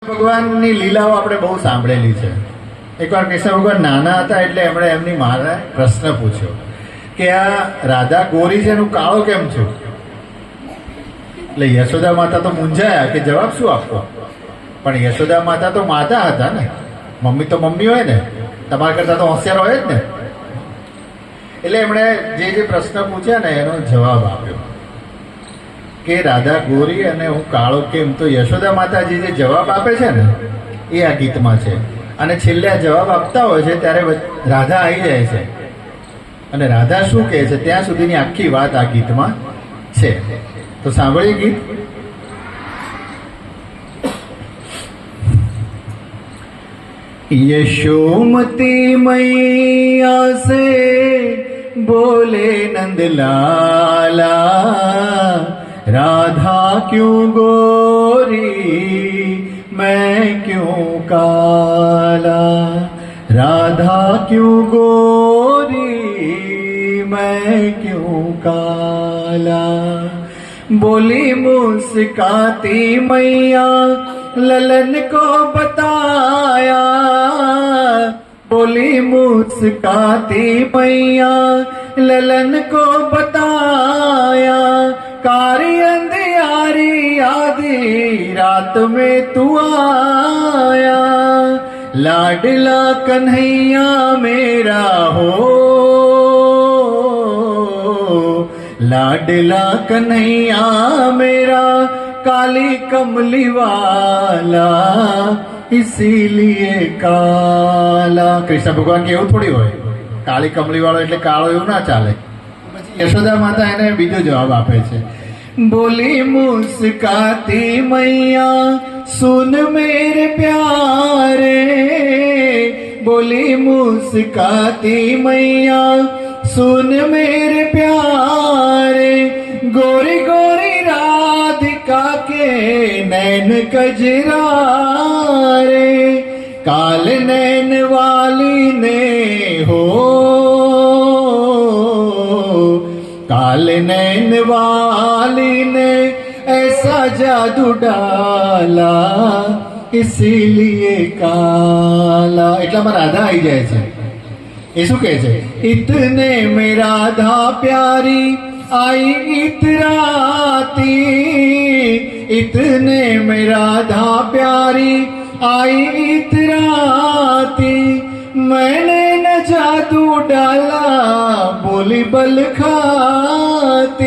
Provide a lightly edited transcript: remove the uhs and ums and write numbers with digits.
ભગવાનની લીલાઓ આપણે બહુ સાંભળેલી છે. એકવાર કૃષ્ણ ભગવાન નાના હતા એટલે એમણે એમની માને પ્રશ્ન પૂછ્યો કે આ રાધા ગોરી છે એનું કાળો કેમ છે? એટલે યશોદા માતા તો મૂંઝાયા કે જવાબ શું આપવો. પણ યશોદા માતા તો માતા હતા ને, મમ્મી તો મમ્મી હોય ને, તમારા કરતા તો હોશિયાર હોય જ ને. એટલે એમણે જે પ્રશ્ન પૂછ્યા ને એનો જવાબ આપ્યો કે રાધા ગોરી અને હું કાળો કેમ. તો યશોદા માતાજી જે જવાબ આપે છે ને એ આ ગીતમાં છે. અને છેલ્લે આ જવાબ આપતા હોય છે ત્યારે રાધા આવી જાય છે અને રાધા શું કહે છે ત્યાં સુધીની આખી વાત આ ગીતમાં છે. તો સાંભળીએ ગીત. यशोमती मैया से बोले नंदलाला, राधा क्यों गोरी मैं क्यों काला, राधा क्यों गोरी मैं क्यों काला. बोली मुस्काती मैया ललन को बताया, बोली मुस्काती मैया ललन को बताया. कारी अंधियारी आधी रात में तू आया, लाडला कन्हैया मेरा हो, लाडला कन्हैया मेरा काली कमली वाला इसीलिए काला. કૃષ્ણ ભગવાન કે એવું થોડી હોય, કાળી કમલી વાળો એટલે કાળો એવું ના ચાલે. પછી યશોદા માતા એને બીજો જવાબ આપે છે. બોલી મુસ્કાતી મૈયા સુન મેરે પ્યારે, બોલી મુસ્કાતી મૈયા सुन मेरे प्यारे, गोरी गोरी राधिका के नैन कजरारे, काल नैन वाली ने हो, काल नैन वाली ने ऐसा जादू डाला इसीलिए काला. એટલામાં રાધા આવી જાય છે. ये शू कहे छे? इतने में राधा प्यारी आई इतराती, इतने में राधा प्यारी आई इतराती. मैंने न जादू डाला बोली बल खाती.